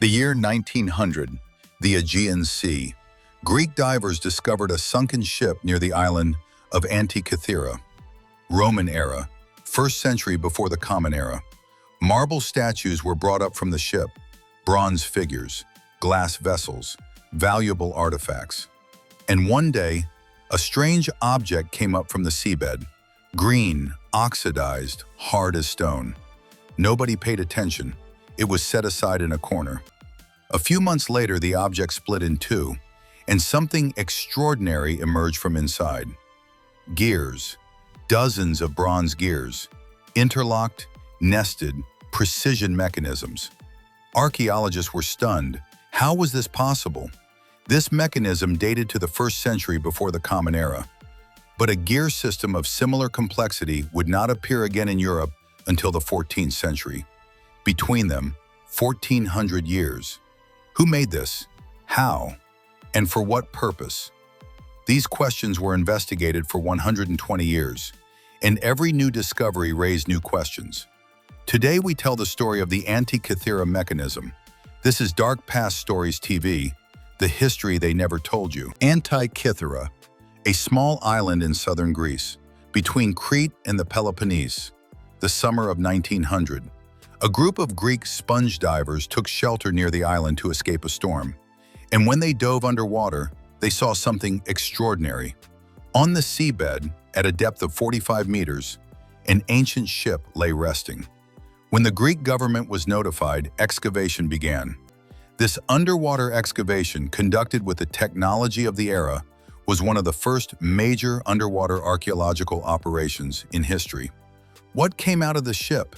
The year 1900, the Aegean Sea. Greek divers discovered a sunken ship near the island of Antikythera. Roman era, 1st century before the Common Era. Marble statues were brought up from the ship, bronze figures, glass vessels, valuable artifacts. And one day, a strange object came up from the seabed, green, oxidized, hard as stone. Nobody paid attention. It was set aside in a corner. A few months later, the object split in two, and something extraordinary emerged from inside. Gears, dozens of bronze gears, interlocked, nested, precision mechanisms. Archaeologists were stunned. How was this possible? This mechanism dated to the 1st century before the Common Era. But a gear system of similar complexity would not appear again in Europe until the 14th century. Between them, 1,400 years. Who made this? How? And for what purpose? These questions were investigated for 120 years, and every new discovery raised new questions. Today we tell the story of the Antikythera mechanism. This is Dark Past Stories TV, the history they never told you. Antikythera, a small island in southern Greece, between Crete and the Peloponnese. The summer of 1900. A group of Greek sponge divers took shelter near the island to escape a storm. And when they dove underwater, they saw something extraordinary. On the seabed, at a depth of 45 meters, an ancient ship lay resting. When the Greek government was notified, excavation began. This underwater excavation, conducted with the technology of the era, was one of the first major underwater archaeological operations in history. What came out of the ship?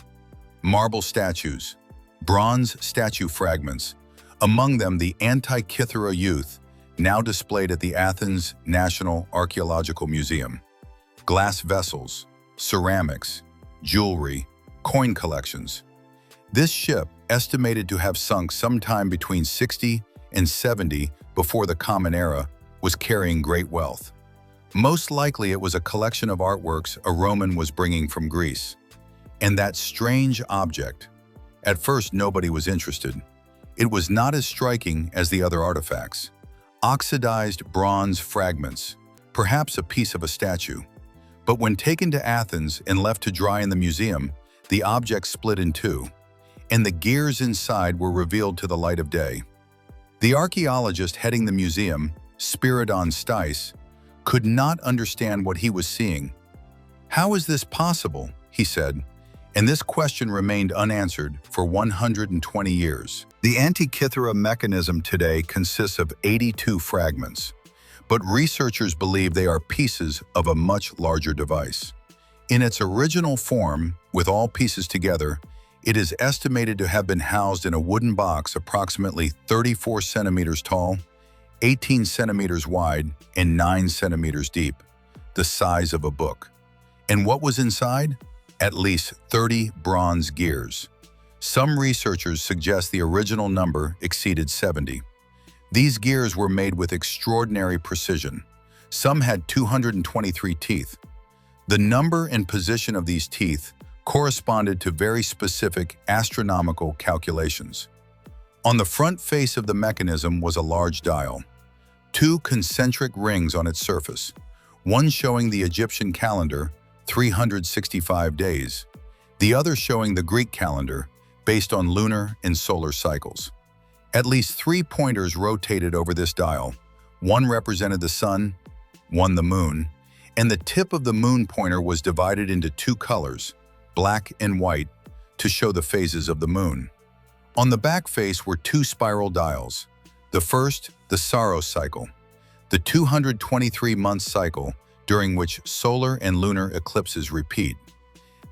Marble statues, bronze statue fragments, among them the Antikythera youth, now displayed at the Athens National Archaeological Museum. Glass vessels, ceramics, jewelry, coin collections. This ship, estimated to have sunk sometime between 60 and 70 before the Common Era, was carrying great wealth. Most likely it was a collection of artworks a Roman was bringing from Greece. And that strange object. At first, nobody was interested. It was not as striking as the other artifacts. Oxidized bronze fragments, perhaps a piece of a statue. But when taken to Athens and left to dry in the museum, the object split in two, and the gears inside were revealed to the light of day. The archaeologist heading the museum, Spiridon Stice, could not understand what he was seeing. "How is this possible?" he said. And this question remained unanswered for 120 years. The Antikythera mechanism today consists of 82 fragments, but researchers believe they are pieces of a much larger device. In its original form, with all pieces together, it is estimated to have been housed in a wooden box approximately 34 centimeters tall, 18 centimeters wide, and 9 centimeters deep, the size of a book. And what was inside? At least 30 bronze gears. Some researchers suggest the original number exceeded 70. These gears were made with extraordinary precision. Some had 223 teeth. The number and position of these teeth corresponded to very specific astronomical calculations. On the front face of the mechanism was a large dial, 2 concentric rings on its surface, one showing the Egyptian calendar, 365 days, the other showing the Greek calendar, based on lunar and solar cycles. At least 3 pointers rotated over this dial. One represented the sun, one the moon, and the tip of the moon pointer was divided into 2 colors, black and white, to show the phases of the moon. On the back face were 2 spiral dials. The first, the Saros cycle, the 223-month cycle, during which solar and lunar eclipses repeat.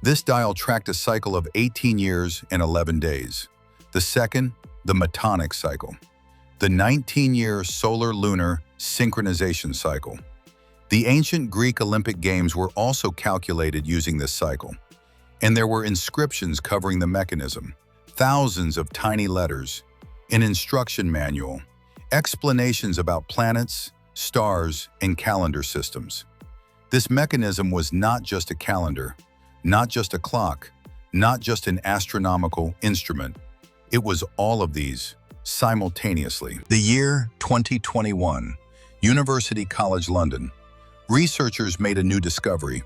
This dial tracked a cycle of 18 years and 11 days. The second, the Metonic cycle, the 19-year solar-lunar synchronization cycle. The ancient Greek Olympic Games were also calculated using this cycle, and there were inscriptions covering the mechanism, thousands of tiny letters, an instruction manual, explanations about planets, stars, and calendar systems. This mechanism was not just a calendar, not just a clock, not just an astronomical instrument. It was all of these. simultaneously. The year 2021, University College London. Researchers made a new discovery.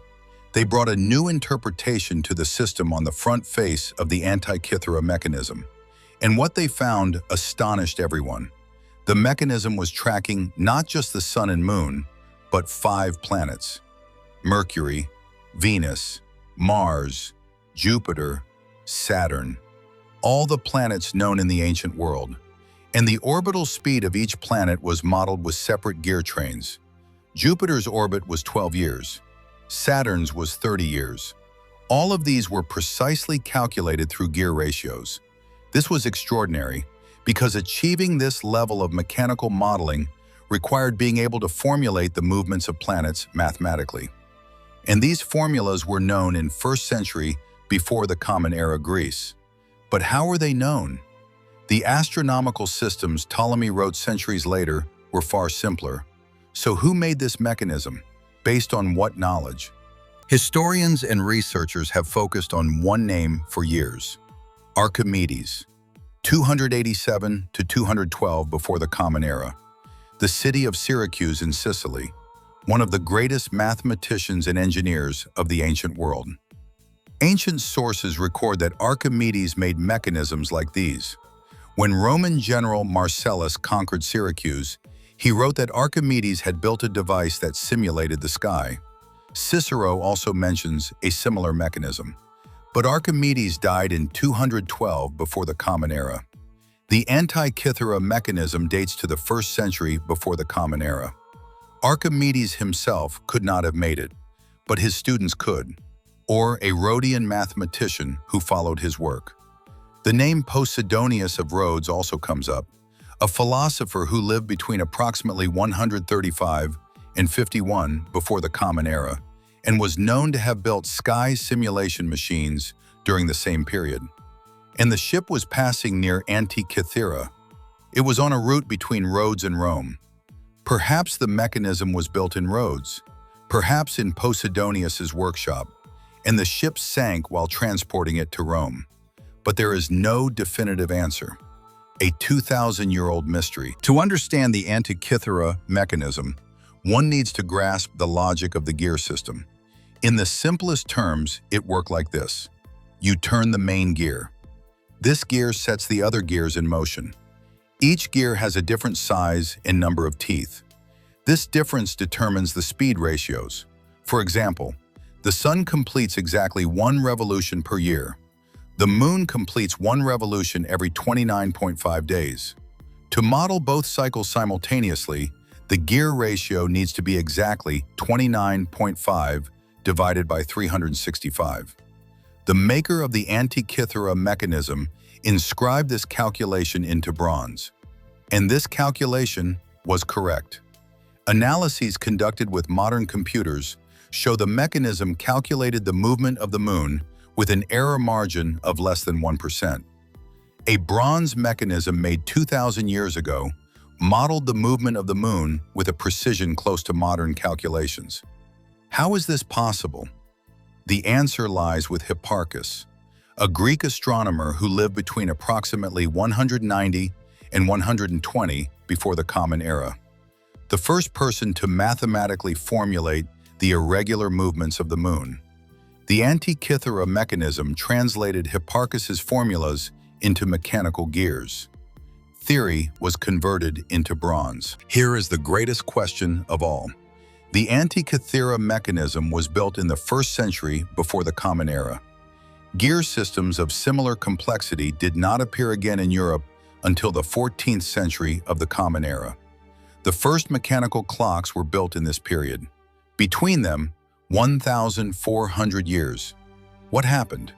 They brought a new interpretation to the system on the front face of the Antikythera mechanism. And what they found astonished everyone. The mechanism was tracking not just the Sun and Moon, but 5 planets: Mercury, Venus, Mars, Jupiter, Saturn, all the planets known in the ancient world. And the orbital speed of each planet was modeled with separate gear trains. Jupiter's orbit was 12 years. Saturn's was 30 years. All of these were precisely calculated through gear ratios. This was extraordinary because achieving this level of mechanical modeling required being able to formulate the movements of planets mathematically. And these formulas were known in 1st century before the Common Era Greece. But how were they known? The astronomical systems Ptolemy wrote centuries later were far simpler. So who made this mechanism? Based on what knowledge? Historians and researchers have focused on one name for years: Archimedes, 287 to 212 before the Common Era. The city of Syracuse in Sicily, one of the greatest mathematicians and engineers of the ancient world. Ancient sources record that Archimedes made mechanisms like these. When Roman general Marcellus conquered Syracuse, he wrote that Archimedes had built a device that simulated the sky. Cicero also mentions a similar mechanism. But Archimedes died in 212 before the Common Era. The Antikythera mechanism dates to the 1st century before the Common Era. Archimedes himself could not have made it, but his students could, or a Rhodian mathematician who followed his work. The name Posidonius of Rhodes also comes up, a philosopher who lived between approximately 135 and 51 before the Common Era, and was known to have built sky simulation machines during the same period. And the ship was passing near Antikythera. It was on a route between Rhodes and Rome. Perhaps the mechanism was built in Rhodes, perhaps in Posidonius's workshop, and the ship sank while transporting it to Rome. But there is no definitive answer. A 2,000-year-old mystery. To understand the Antikythera mechanism, one needs to grasp the logic of the gear system. In the simplest terms, it worked like this. You turn the main gear. This gear sets the other gears in motion. Each gear has a different size and number of teeth. This difference determines the speed ratios. For example, the Sun completes exactly 1 revolution per year. The Moon completes 1 revolution every 29.5 days. To model both cycles simultaneously, the gear ratio needs to be exactly 29.5 divided by 365. The maker of the Antikythera mechanism inscribed this calculation into bronze. And this calculation was correct. Analyses conducted with modern computers show the mechanism calculated the movement of the Moon with an error margin of less than 1%. A bronze mechanism made 2,000 years ago modeled the movement of the Moon with a precision close to modern calculations. How is this possible? The answer lies with Hipparchus, a Greek astronomer who lived between approximately 190 and 120 before the Common Era. The first person to mathematically formulate the irregular movements of the Moon. The Antikythera mechanism translated Hipparchus's formulas into mechanical gears. Theory was converted into bronze. Here is the greatest question of all. The Antikythera mechanism was built in the 1st century before the Common Era. Gear systems of similar complexity did not appear again in Europe until the 14th century of the Common Era. The first mechanical clocks were built in this period. Between them, 1,400 years. What happened?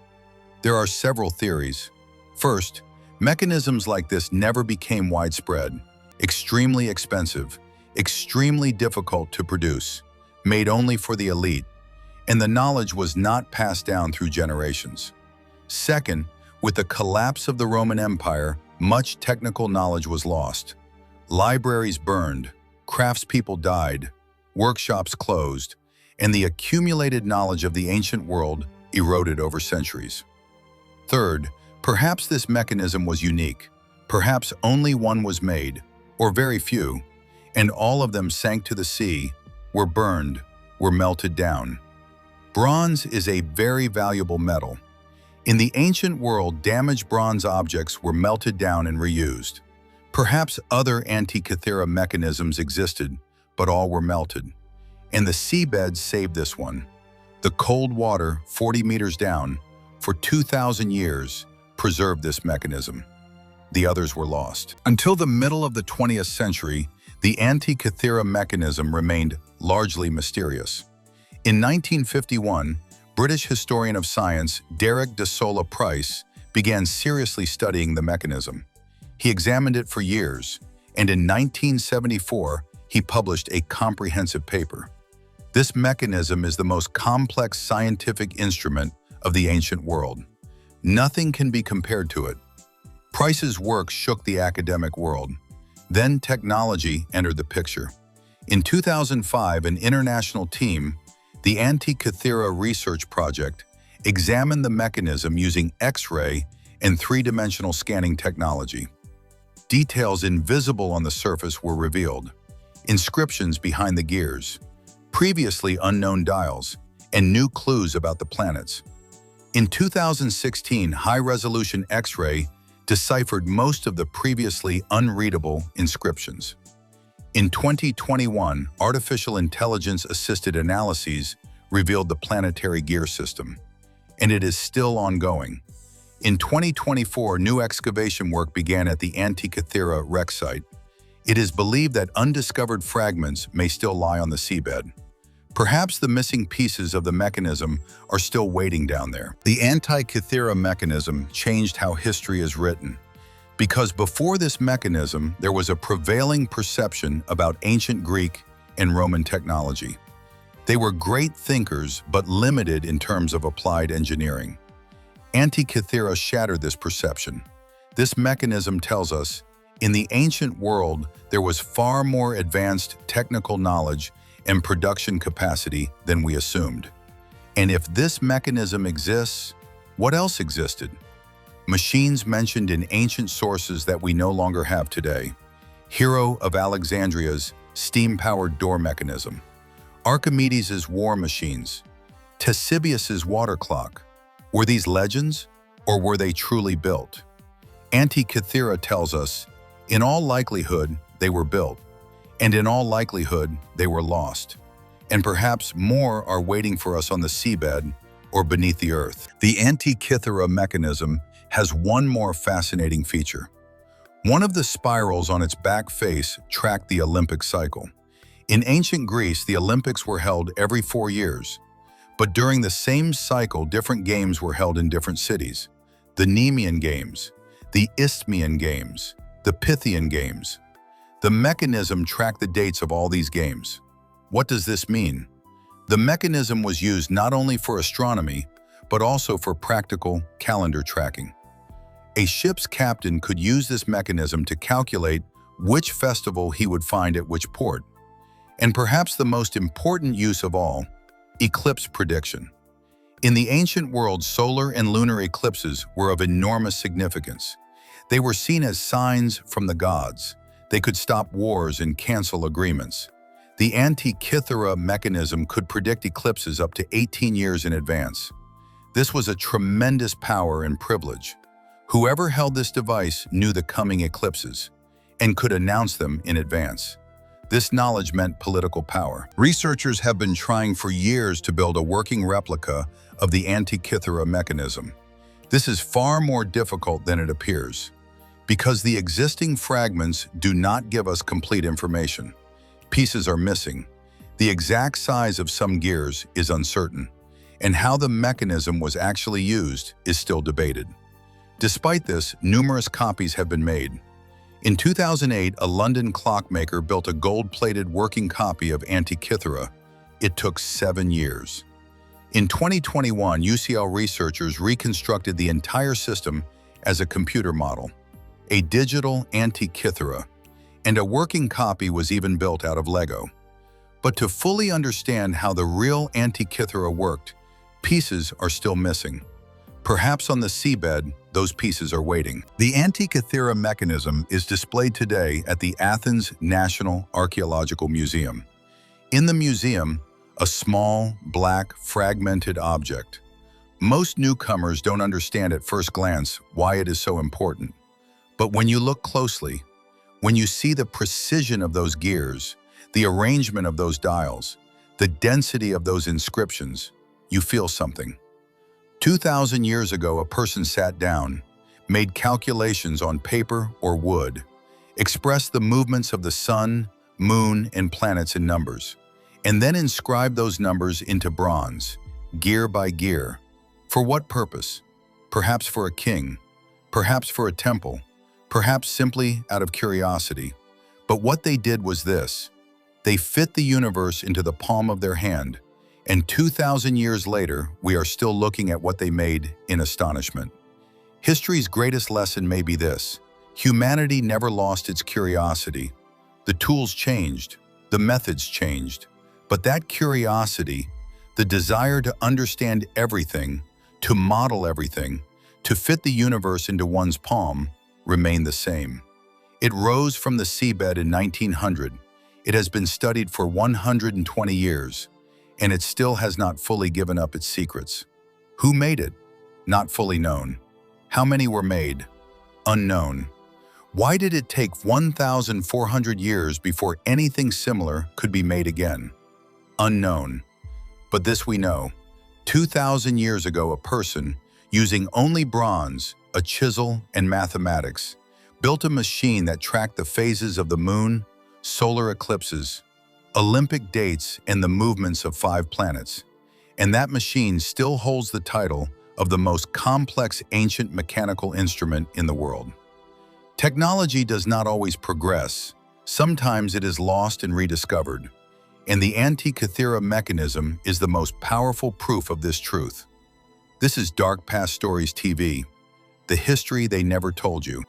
There are several theories. First, mechanisms like this never became widespread, extremely expensive, extremely difficult to produce, made only for the elite, and the knowledge was not passed down through generations. Second, with the collapse of the Roman Empire, much technical knowledge was lost. Libraries burned, craftspeople died, workshops closed, and the accumulated knowledge of the ancient world eroded over centuries. Third, perhaps this mechanism was unique, Perhaps only one was made, or very few, and all of them sank to the sea, were burned, were melted down. Bronze is a very valuable metal. In the ancient world, damaged bronze objects were melted down and reused. Perhaps other Antikythera mechanisms existed, but all were melted. And the seabed saved this one. The cold water, 40 meters down, for 2,000 years, preserved this mechanism. The others were lost. Until the middle of the 20th century, the Antikythera mechanism remained largely mysterious. In 1951, British historian of science Derek de Solla Price began seriously studying the mechanism. He examined it for years, and in 1974, he published a comprehensive paper. This mechanism is the most complex scientific instrument of the ancient world. Nothing can be compared to it. Price's work shook the academic world. Then technology entered the picture. In 2005, an international team, the Antikythera Research Project, examined the mechanism using X-ray and three-dimensional scanning technology. Details invisible on the surface were revealed. Inscriptions behind the gears, previously unknown dials, and new clues about the planets. In 2016, high-resolution X-ray deciphered most of the previously unreadable inscriptions. In 2021, artificial intelligence-assisted analyses revealed the planetary gear system, and it is still ongoing. In 2024, new excavation work began at the Antikythera wreck site. It is believed that undiscovered fragments may still lie on the seabed. Perhaps the missing pieces of the mechanism are still waiting down there. The Antikythera mechanism changed how history is written, because before this mechanism, there was a prevailing perception about ancient Greek and Roman technology. They were great thinkers, but limited in terms of applied engineering. Antikythera shattered this perception. This mechanism tells us, in the ancient world, there was far more advanced technical knowledge and production capacity than we assumed. And if this mechanism exists, what else existed? Machines mentioned in ancient sources that we no longer have today. Hero of Alexandria's steam-powered door mechanism. Archimedes' war machines. Ctesibius's water clock. Were these legends, or were they truly built? Antikythera tells us, in all likelihood, they were built. And in all likelihood, they were lost. And perhaps more are waiting for us on the seabed or beneath the earth. The Antikythera mechanism has one more fascinating feature. One of the spirals on its back face tracked the Olympic cycle. In ancient Greece, the Olympics were held every 4 years. But during the same cycle, different games were held in different cities. The Nemean Games, the Isthmian Games, the Pythian Games. The mechanism tracked the dates of all these games. What does this mean? The mechanism was used not only for astronomy, but also for practical calendar tracking. A ship's captain could use this mechanism to calculate which festival he would find at which port. And perhaps the most important use of all, eclipse prediction. In the ancient world, solar and lunar eclipses were of enormous significance. They were seen as signs from the gods. They could stop wars and cancel agreements. The Antikythera mechanism could predict eclipses up to 18 years in advance. This was a tremendous power and privilege. Whoever held this device knew the coming eclipses and could announce them in advance. This knowledge meant political power. Researchers have been trying for years to build a working replica of the Antikythera mechanism. This is far more difficult than it appears, because the existing fragments do not give us complete information. Pieces are missing. The exact size of some gears is uncertain, and how the mechanism was actually used is still debated. Despite this, numerous copies have been made. In 2008, a London clockmaker built a gold-plated working copy of Antikythera. It took 7 years. In 2021, UCL researchers reconstructed the entire system as a computer model, a digital Antikythera, and a working copy was even built out of Lego. But to fully understand how the real Antikythera worked, pieces are still missing. Perhaps on the seabed, those pieces are waiting. The Antikythera mechanism is displayed today at the Athens National Archaeological Museum. In the museum, a small, black, fragmented object. Most newcomers don't understand at first glance why it is so important. But when you look closely, when you see the precision of those gears, the arrangement of those dials, the density of those inscriptions, you feel something. 2,000 years ago, a person sat down, made calculations on paper or wood, expressed the movements of the sun, moon, and planets in numbers, and then inscribed those numbers into bronze, gear by gear. For what purpose? Perhaps for a king, perhaps for a temple, perhaps simply out of curiosity. But what they did was this. They fit the universe into the palm of their hand, and 2,000 years later, we are still looking at what they made in astonishment. History's greatest lesson may be this: humanity never lost its curiosity. The tools changed, the methods changed, but that curiosity, the desire to understand everything, to model everything, to fit the universe into one's palm, remained the same. It rose from the seabed in 1900. It has been studied for 120 years, and it still has not fully given up its secrets. Who made it? Not fully known. How many were made? Unknown. Why did it take 1,400 years before anything similar could be made again? Unknown. But this we know. 2,000 years ago, a person, using only bronze, a chisel, and mathematics, built a machine that tracked the phases of the moon, solar eclipses, Olympic dates, and the movements of 5 planets. And that machine still holds the title of the most complex ancient mechanical instrument in the world. Technology does not always progress. Sometimes it is lost and rediscovered. And the Antikythera mechanism is the most powerful proof of this truth. This is Dark Past Stories TV, the history they never told you.